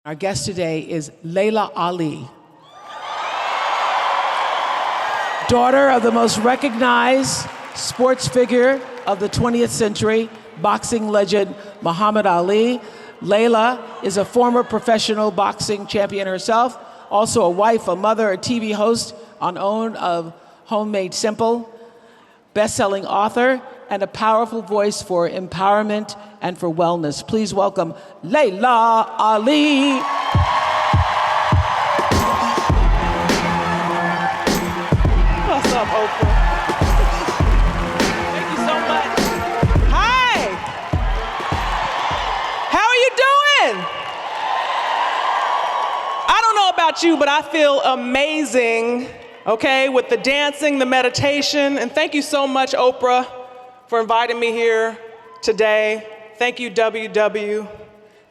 Our guest today is Laila Ali, daughter of the most recognized sports figure of the 20th century, boxing legend Muhammad Ali. Laila is a former professional boxing champion herself, also a wife, a mother, a TV host on OWN of Homemade Simple, best-selling author, and a powerful voice for empowerment and for wellness. Please welcome Laila Ali. What's up, Oprah? Thank you so much. Hi. How are you doing? I don't know about you, but I feel amazing, okay, with the dancing, the meditation, and thank you so much, Oprah, for inviting me here today. Thank you, WW.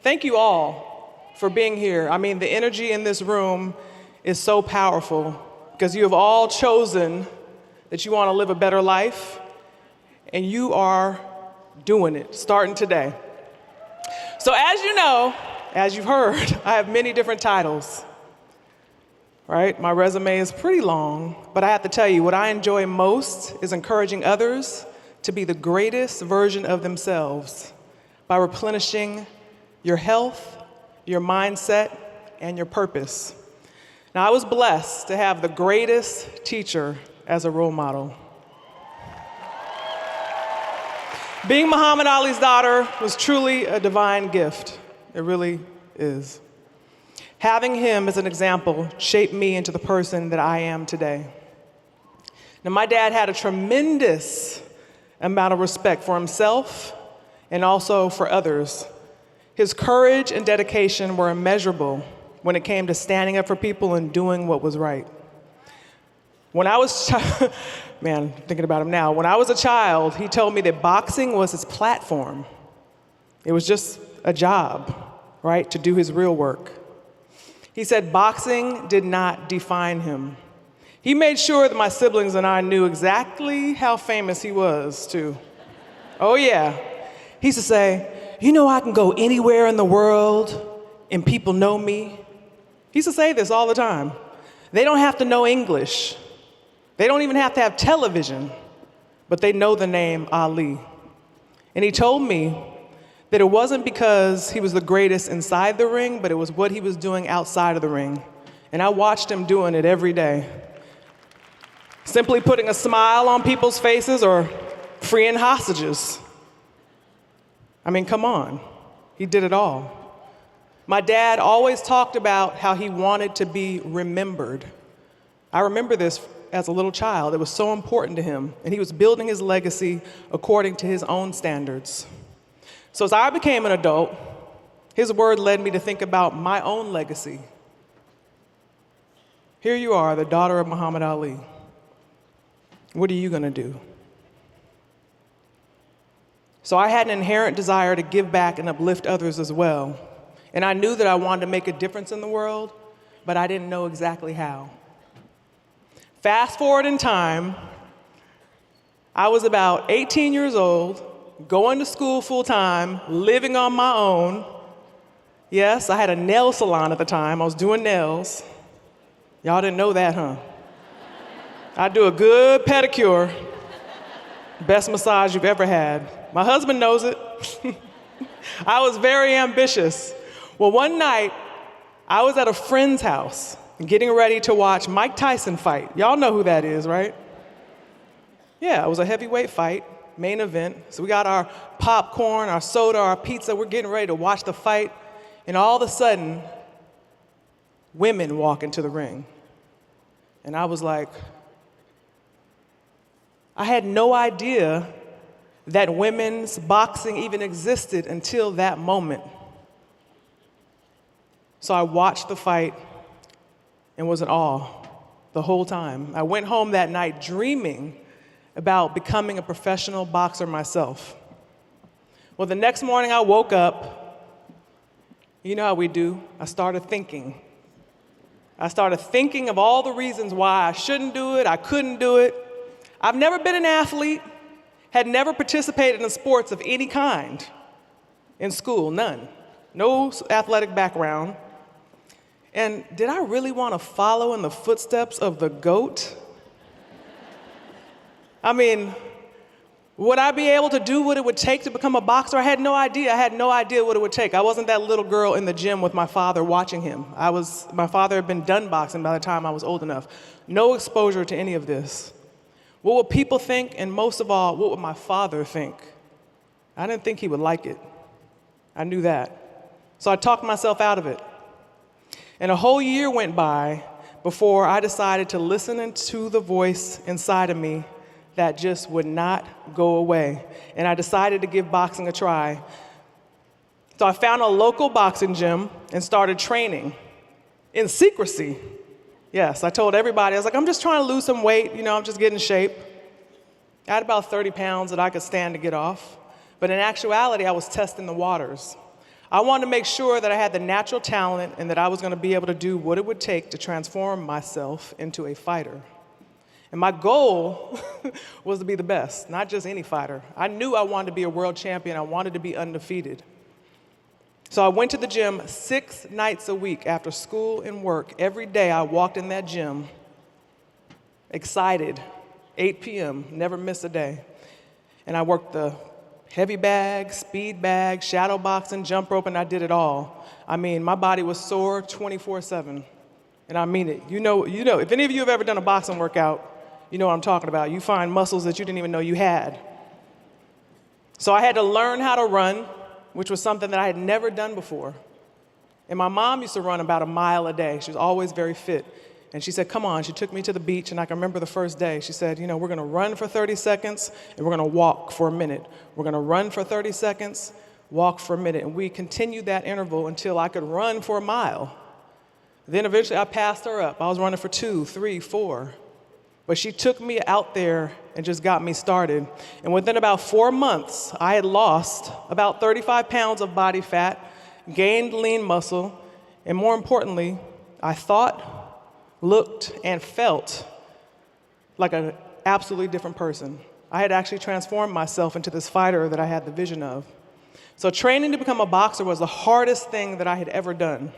Thank you all for being here. I mean, the energy in this room is so powerful because you have all chosen that you want to live a better life, and you are doing it, starting today. So as you know, as you've heard, I have many different titles, right? My resume is pretty long, but I have to tell you, what I enjoy most is encouraging others to be the greatest version of themselves by replenishing your health, your mindset, and your purpose. Now, I was blessed to have the greatest teacher as a role model. Being Muhammad Ali's daughter was truly a divine gift. It really is. Having him as an example shaped me into the person that I am today. Now, my dad had a tremendous amount of respect for himself and also for others. His courage and dedication were immeasurable when it came to standing up for people and doing what was right. When I was, man, thinking about him now, when I was a child, he told me that boxing was his platform. It was just a job, right, to do his real work. He said boxing did not define him. He made sure that my siblings and I knew exactly how famous he was, too. Oh, yeah. He used to say, you know, I can go anywhere in the world and people know me. He used to say this all the time. They don't have to know English. They don't even have to have television, but they know the name Ali. And he told me that it wasn't because he was the greatest inside the ring, but it was what he was doing outside of the ring. And I watched him doing it every day. Simply putting a smile on people's faces or freeing hostages. I mean, come on. He did it all. My dad always talked about how he wanted to be remembered. I remember this as a little child. It was so important to him, and he was building his legacy according to his own standards. So as I became an adult, his word led me to think about my own legacy. Here you are, the daughter of Muhammad Ali. What are you going to do? So I had an inherent desire to give back and uplift others as well. And I knew that I wanted to make a difference in the world, but I didn't know exactly how. Fast forward in time, I was about 18 years old, going to school full time, living on my own. Yes, I had a nail salon at the time. I was doing nails. Y'all didn't know that, huh? I do a good pedicure. Best massage you've ever had. My husband knows it. I was very ambitious. Well, one night, I was at a friend's house getting ready to watch Mike Tyson fight. Y'all know who that is, right? Yeah, it was a heavyweight fight, main event. So we got our popcorn, our soda, our pizza. We're getting ready to watch the fight. And all of a sudden, women walk into the ring. And I was like, I had no idea that women's boxing even existed until that moment. So I watched the fight and was in awe the whole time. I went home that night dreaming about becoming a professional boxer myself. Well, the next morning I woke up. You know how we do. I started thinking. I started thinking of all the reasons why I shouldn't do it, I couldn't do it. I've never been an athlete, had never participated in sports of any kind in school, none. No athletic background, And did I really want to follow in the footsteps of the GOAT? I mean, would I be able to do what it would take to become a boxer? I had no idea. I had no idea what it would take. I wasn't that little girl in the gym with my father watching him. My father had been done boxing by the time I was old enough. No exposure to any of this. What would people think? And most of all, what would my father think? I didn't think he would like it. I knew that. So I talked myself out of it. And a whole year went by before I decided to listen to the voice inside of me that just would not go away. And I decided to give boxing a try. So I found a local boxing gym and started training in secrecy. Yes, I told everybody, I was like, I'm just trying to lose some weight, I'm just getting in shape. I had about 30 pounds that I could stand to get off. But in actuality, I was testing the waters. I wanted to make sure that I had the natural talent and that I was going to be able to do what it would take to transform myself into a fighter. And my goal was to be the best, not just any fighter. I knew I wanted to be a world champion. I wanted to be undefeated. So I went to the gym 6 nights a week after school and work. Every day I walked in that gym, excited, 8 p.m., never missed a day. And I worked the heavy bag, speed bag, shadow boxing, jump rope, and I did it all. I mean, my body was sore 24/7. And I mean it. If any of you have ever done a boxing workout, you know what I'm talking about. You find muscles that you didn't even know you had. So I had to learn how to run, which was something that I had never done before. And my mom used to run about a mile a day. She was always very fit. And she said, come on. She took me to the beach, and I can remember the first day. She said, we're going to run for 30 seconds, and we're going to walk for a minute. We're going to run for 30 seconds, walk for a minute. And we continued that interval until I could run for a mile. Then eventually I passed her up. I was running for 2, 3, 4. But she took me out there and just got me started. And within about 4 months, I had lost about 35 pounds of body fat, gained lean muscle, and more importantly, I thought, looked, and felt like an absolutely different person. I had actually transformed myself into this fighter that I had the vision of. So training to become a boxer was the hardest thing that I had ever done.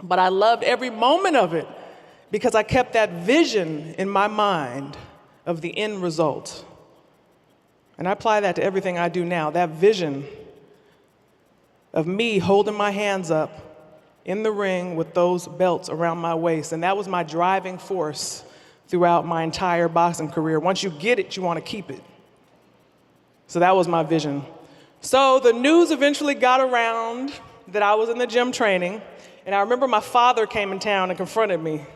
But I loved every moment of it because I kept that vision in my mind of the end result. And I apply that to everything I do now, that vision of me holding my hands up in the ring with those belts around my waist. And that was my driving force throughout my entire boxing career. Once you get it, you want to keep it. So that was my vision. So the news eventually got around that I was in the gym training. And I remember my father came in town and confronted me.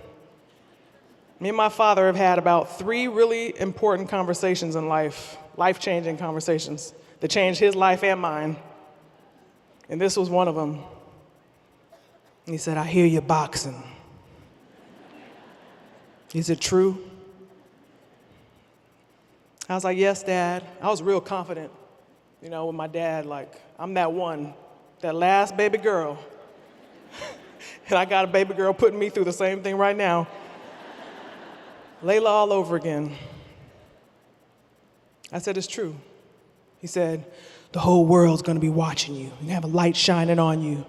Me and my father have had about 3 really important conversations in life, life-changing conversations that changed his life and mine. And this was one of them. He said, I hear you're boxing. Is it true? I was like, yes, Dad. I was real confident, with my dad, like, I'm that one, that last baby girl. And I got a baby girl putting me through the same thing right now. Layla all over again. I said, it's true. He said, the whole world's going to be watching you. You're going to have a light shining on you.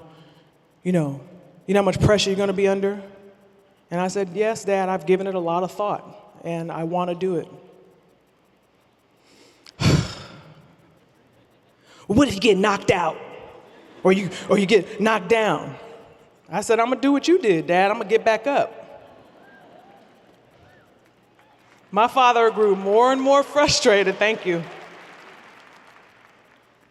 You know how much pressure you're going to be under? And I said, yes, Dad, I've given it a lot of thought, and I want to do it. What if you get knocked out? Or you get knocked down? I said, I'm going to do what you did, Dad. I'm going to get back up. My father grew more and more frustrated. Thank you.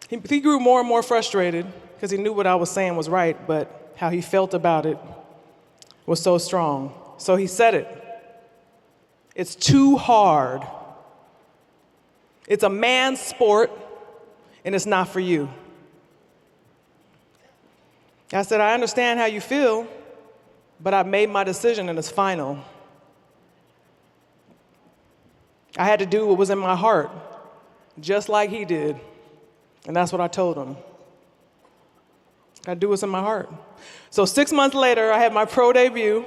He grew more and more frustrated because he knew what I was saying was right, but how he felt about it was so strong. So he said it. It's too hard. It's a man's sport, and it's not for you. I said, I understand how you feel, but I've made my decision, and it's final. I had to do what was in my heart, just like he did. And that's what I told him. I do what's in my heart. So 6 months later, I had my pro debut.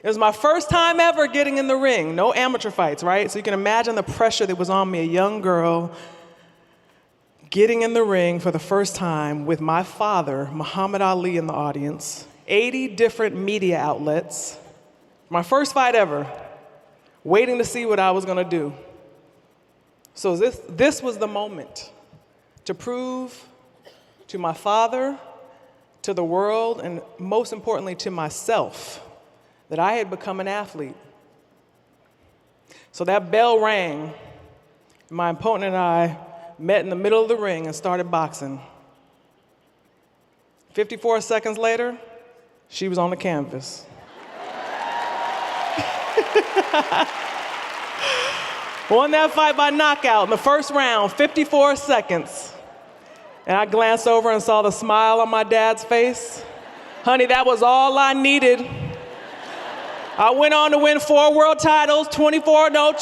It was my first time ever getting in the ring. No amateur fights, right? So you can imagine the pressure that was on me, a young girl getting in the ring for the first time with my father, Muhammad Ali, in the audience. 80 different media outlets, my first fight ever, waiting to see what I was gonna do. So this was the moment to prove to my father, to the world, and most importantly to myself, that I had become an athlete. So that bell rang. My opponent and I met in the middle of the ring and started boxing. 54 seconds later, she was on the canvas. Won that fight by knockout in the first round, 54 seconds. And I glanced over and saw the smile on my dad's face. Honey, that was all I needed. I went on to win 4 world titles, 21 knockouts.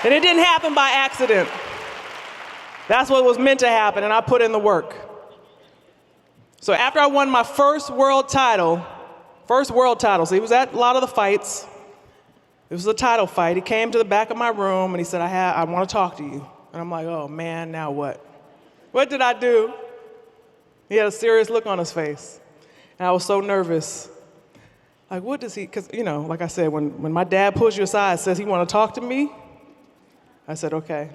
And it didn't happen by accident. That's what was meant to happen, and I put in the work. So after I won my first world title, so he was at a lot of the fights. It was a title fight. He came to the back of my room and he said, I want to talk to you. And I'm like, oh man, now what? What did I do? He had a serious look on his face. And I was so nervous. Like, what does he, because, like I said, when my dad pulls you aside and says he want to talk to me, I said, okay.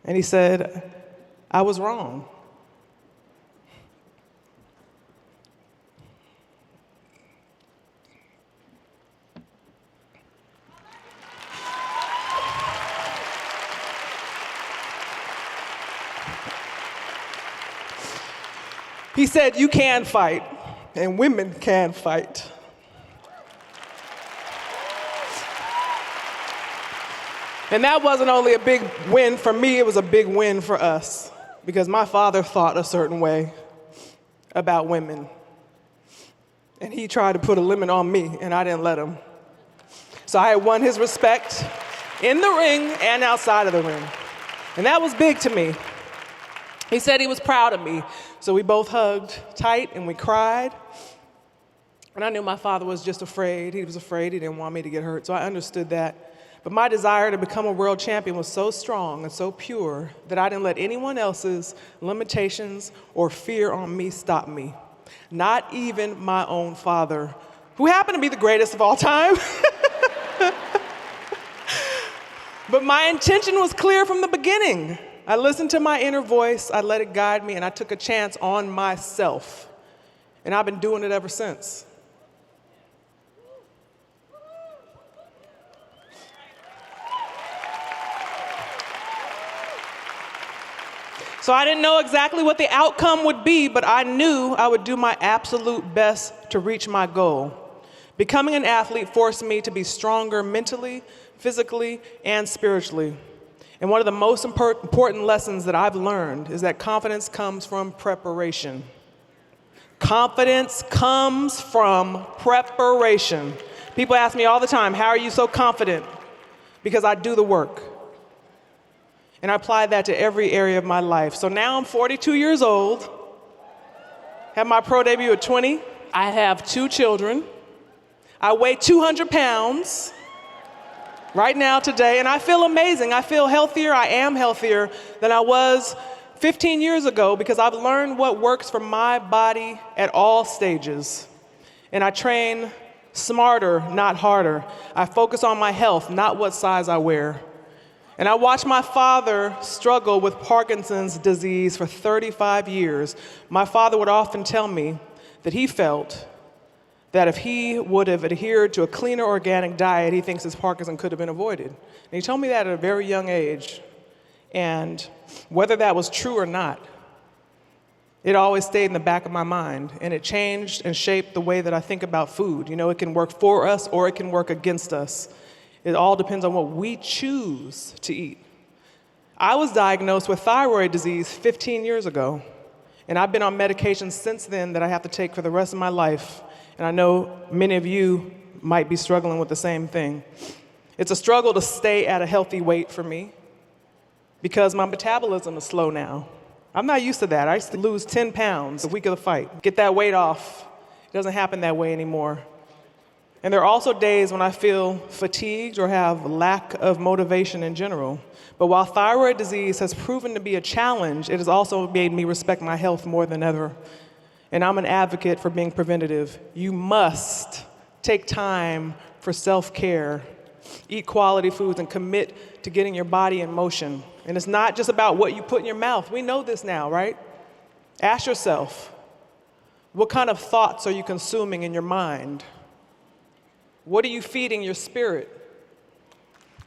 And he said, I was wrong. He said, you can fight, and women can fight. And that wasn't only a big win for me, it was a big win for us, because my father thought a certain way about women. And he tried to put a limit on me, and I didn't let him. So I had won his respect in the ring and outside of the ring. And that was big to me. He said he was proud of me. So we both hugged tight and we cried. And I knew my father was just afraid. He was afraid. He didn't want me to get hurt. So I understood that. But my desire to become a world champion was so strong and so pure that I didn't let anyone else's limitations or fear on me stop me. Not even my own father, who happened to be the greatest of all time. But my intention was clear from the beginning. I listened to my inner voice, I let it guide me, and I took a chance on myself. And I've been doing it ever since. So I didn't know exactly what the outcome would be, but I knew I would do my absolute best to reach my goal. Becoming an athlete forced me to be stronger mentally, physically, and spiritually. And one of the most important lessons that I've learned is that confidence comes from preparation. Confidence comes from preparation. People ask me all the time, how are you so confident? Because I do the work. And I apply that to every area of my life. So now I'm 42 years old, have my pro debut at 20. I have 2 children. I weigh 200 pounds. Right now, today, and I feel amazing. I feel healthier. I am healthier than I was 15 years ago because I've learned what works for my body at all stages. And I train smarter, not harder. I focus on my health, not what size I wear. And I watched my father struggle with Parkinson's disease for 35 years. My father would often tell me that he felt that if he would have adhered to a cleaner organic diet, he thinks his Parkinson could have been avoided. And he told me that at a very young age. And whether that was true or not, it always stayed in the back of my mind. And it changed and shaped the way that I think about food. It can work for us or it can work against us. It all depends on what we choose to eat. I was diagnosed with thyroid disease 15 years ago. And I've been on medications since then that I have to take for the rest of my life. And I know many of you might be struggling with the same thing. It's a struggle to stay at a healthy weight for me because my metabolism is slow now. I'm not used to that. I used to lose 10 pounds the week of the fight. Get that weight off. It doesn't happen that way anymore. And there are also days when I feel fatigued or have lack of motivation in general. But while thyroid disease has proven to be a challenge, it has also made me respect my health more than ever. And I'm an advocate for being preventative. You must take time for self-care, eat quality foods, and commit to getting your body in motion. And it's not just about what you put in your mouth. We know this now, right? Ask yourself, what kind of thoughts are you consuming in your mind? What are you feeding your spirit?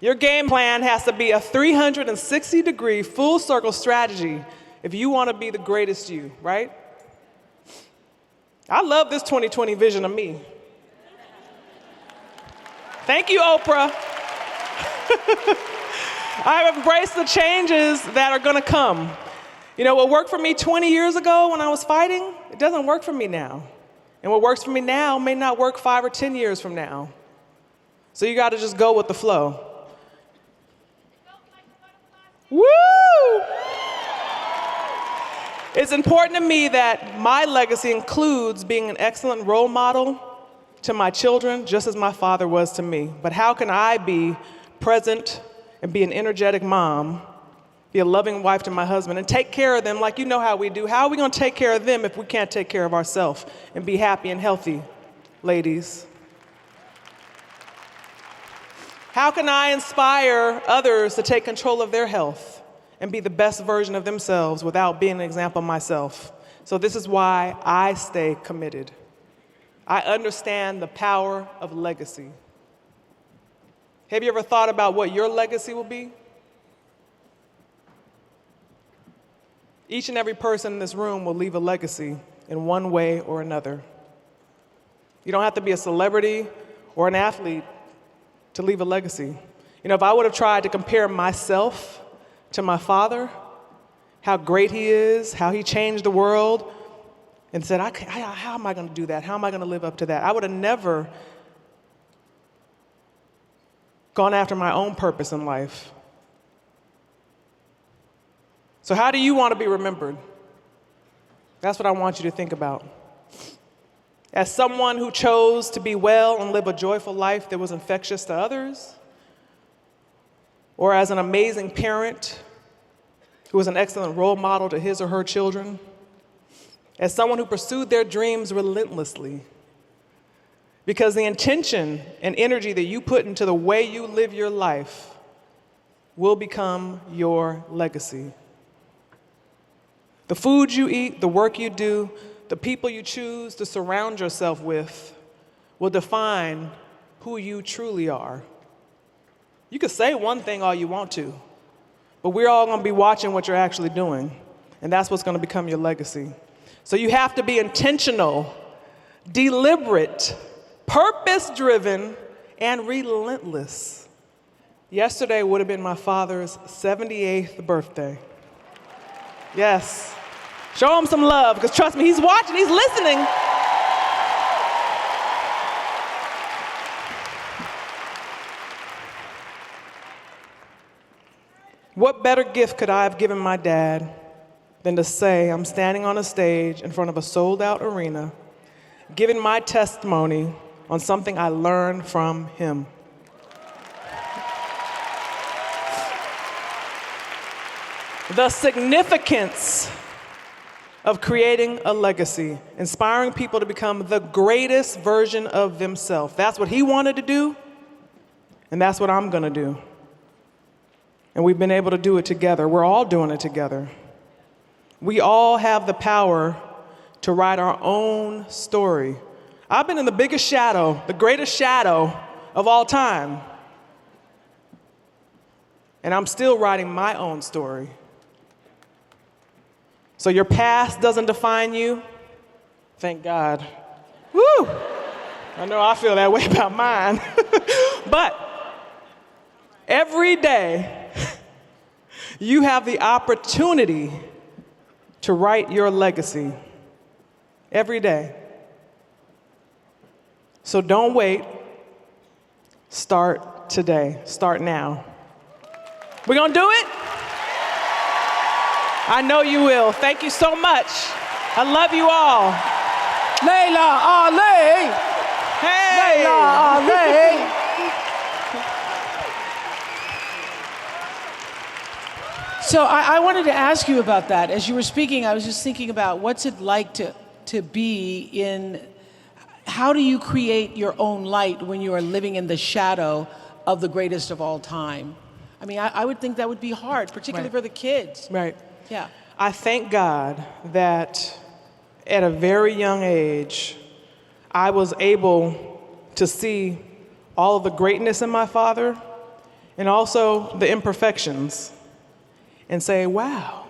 Your game plan has to be a 360-degree full circle strategy if you want to be the greatest you, right? I love this 2020 vision of me. Thank you, Oprah. I've embraced the changes that are going to come. You know, what worked for me 20 years ago when I was fighting, it doesn't work for me now. And what works for me now may not work 5 or 10 years from now. So you got to just go with the flow. Woo! It's important to me that my legacy includes being an excellent role model to my children, just as my father was to me. But how can I be present and be an energetic mom, be a loving wife to my husband, and take care of them like you know how we do? How are we going to take care of them if we can't take care of ourselves and be happy and healthy, ladies? How can I inspire others to take control of their health and be the best version of themselves without being an example myself? So this is why I stay committed. I understand the power of legacy. Have you ever thought about what your legacy will be? Each and every person in this room will leave a legacy in one way or another. You don't have to be a celebrity or an athlete to leave a legacy. You know, if I would have tried to compare myself to my father, how great he is, how he changed the world, and said, how am I going to do that? How am I going to live up to that? I would have never gone after my own purpose in life. So how do you want to be remembered? That's what I want you to think about. As someone who chose to be well and live a joyful life that was infectious to others, or as an amazing parent who was an excellent role model to his or her children, as someone who pursued their dreams relentlessly, because the intention and energy that you put into the way you live your life will become your legacy. The food you eat, the work you do, the people you choose to surround yourself with will define who you truly are. You can say one thing all you want to, but we're all going to be watching what you're actually doing, and that's what's going to become your legacy. So you have to be intentional, deliberate, purpose-driven, and relentless. Yesterday would have been my father's 78th birthday. Yes. Show him some love, because trust me, he's watching, he's listening. What better gift could I have given my dad than to say I'm standing on a stage in front of a sold-out arena, giving my testimony on something I learned from him? The significance of creating a legacy, inspiring people to become the greatest version of themselves. That's what he wanted to do, and that's what I'm gonna do. And we've been able to do it together. We're all doing it together. We all have the power to write our own story. I've been in the biggest shadow, the greatest shadow of all time. And I'm still writing my own story. So your past doesn't define you? Thank God. Woo! I know I feel that way about mine. But every day, you have the opportunity to write your legacy. Every day. So don't wait. Start today. Start now. We're gonna do it? I know you will. Thank you so much. I love you all. Layla Ali. Hey! Layla Ali. So I wanted to ask you about that. As you were speaking, I was just thinking about what's it like to be in, how do you create your own light when you are living in the shadow of the greatest of all time? I mean, I would think that would be hard, particularly for the kids. Right. Yeah. I thank God that at a very young age, I was able to see all of the greatness in my father and also the imperfections and say, wow,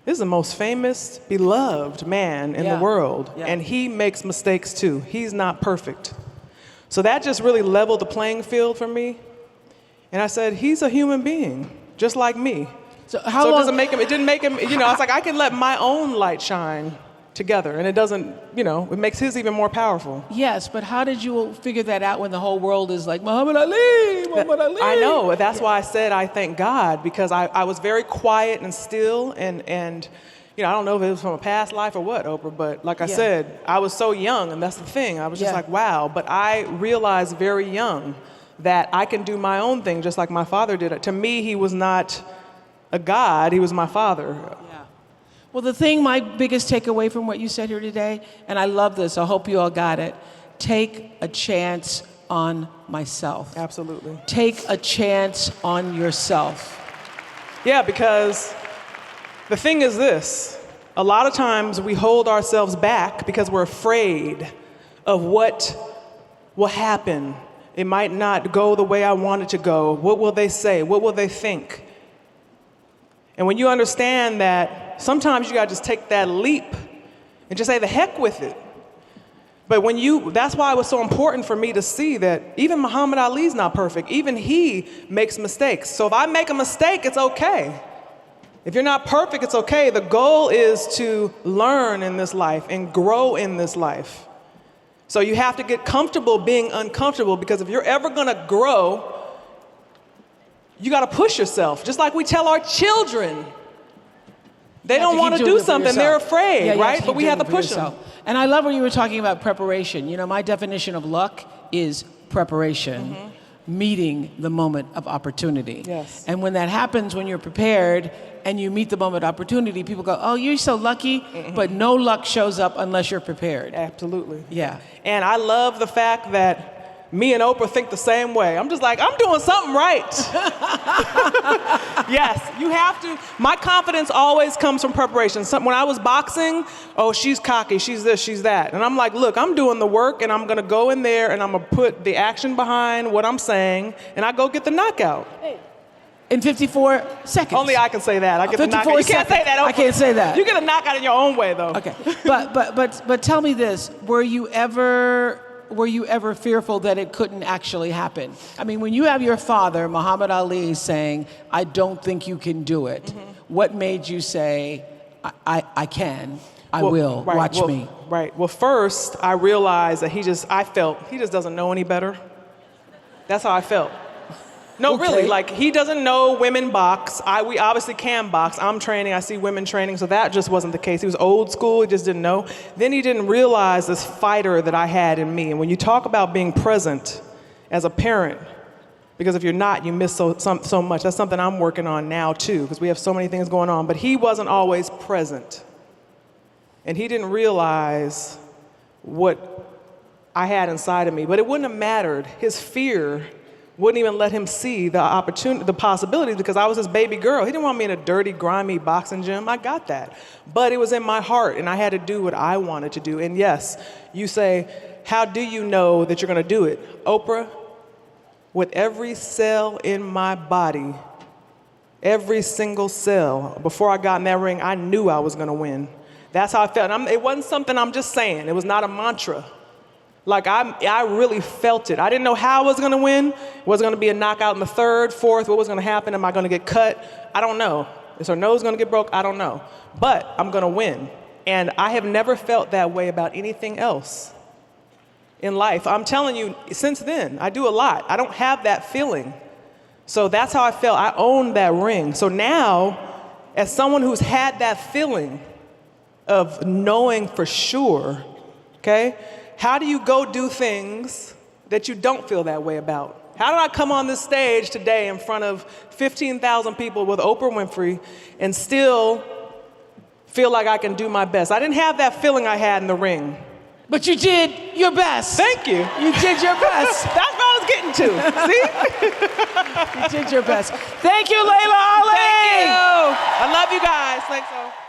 this is the most famous, beloved man in the world, and he makes mistakes too. He's not perfect. So that just really leveled the playing field for me. And I said, he's a human being, just like me. So it didn't make him, you know, I was like, I can let my own light shine together, and it doesn't, you know, it makes his even more powerful. Yes, but how did you figure that out when the whole world is like, Muhammad Ali, Muhammad Ali? I know, that's why I said I thank God, because I was very quiet and still, and you know, I don't know if it was from a past life or what, Oprah, but like I said, I was so young, and that's the thing. I was just like, wow, but I realized very young that I can do my own thing just like my father did. To me, he was not a God, he was my father. Yeah. Well, my biggest takeaway from what you said here today, and I love this, I hope you all got it, take a chance on myself. Absolutely. Take a chance on yourself. Yeah, because the thing is this, a lot of times we hold ourselves back because we're afraid of what will happen. It might not go the way I want it to go. What will they say? What will they think? And when you understand that, sometimes you gotta just take that leap and just say the heck with it. But that's why it was so important for me to see that even Muhammad Ali's not perfect. Even he makes mistakes. So if I make a mistake, it's okay. If you're not perfect, it's okay. The goal is to learn in this life and grow in this life. So you have to get comfortable being uncomfortable, because if you're ever gonna grow, you gotta push yourself. Just like we tell our children. They don't want to do something, they're afraid, right? But we have to push them. And I love when you were talking about preparation. You know, my definition of luck is preparation, meeting the moment of opportunity. Yes. And when that happens, when you're prepared and you meet the moment of opportunity, people go, oh, you're so lucky, but no luck shows up unless you're prepared. Absolutely. Yeah. And I love the fact that me and Oprah think the same way. I'm just like, I'm doing something right. Yes, you have to. My confidence always comes from preparation. When I was boxing, oh, she's cocky, she's this, she's that. And I'm like, look, I'm doing the work, and I'm gonna go in there and I'm gonna put the action behind what I'm saying, and I go get the knockout. In 54 seconds. Only I can say that. I get the knockout. You can't say that, Oprah. I can't say that. You get a knockout in your own way, though. Okay, but tell me this: were you ever fearful that it couldn't actually happen? I mean, when you have your father, Muhammad Ali, saying, "I don't think you can do it," what made you say, "I can, I will, watch me"? Right. Well, first I realized that he just doesn't know any better. That's how I felt. No, really, like, he doesn't know women box. We obviously can box. I'm training, I see women training, so that just wasn't the case. He was old school, he just didn't know. Then he didn't realize this fighter that I had in me. And when you talk about being present as a parent, because if you're not, you miss so much. That's something I'm working on now too, because we have so many things going on. But he wasn't always present. And he didn't realize what I had inside of me. But it wouldn't have mattered. His fear wouldn't even let him see the opportunity, the possibilities, because I was his baby girl. He didn't want me in a dirty, grimy boxing gym. I got that. But it was in my heart, and I had to do what I wanted to do. And yes, you say, how do you know that you're gonna do it? Oprah, with every cell in my body, every single cell, before I got in that ring, I knew I was gonna win. That's how I felt. It wasn't something I'm just saying. It was not a mantra. Like, I really felt it. I didn't know how I was gonna win. Was it gonna be a knockout in the third, fourth? What was gonna happen? Am I gonna get cut? I don't know. Is her nose gonna get broke? I don't know. But I'm gonna win. And I have never felt that way about anything else in life. I'm telling you, since then, I do a lot. I don't have that feeling. So that's how I felt. I owned that ring. So now, as someone who's had that feeling of knowing for sure, okay? how do you go do things that you don't feel that way about? How did I come on this stage today in front of 15,000 people with Oprah Winfrey and still feel like I can do my best? I didn't have that feeling I had in the ring. But you did your best. Thank you. You did your best. That's what I was getting to. See? You did your best. Thank you, Layla Ali. Thank you. I love you guys. Thanks, so.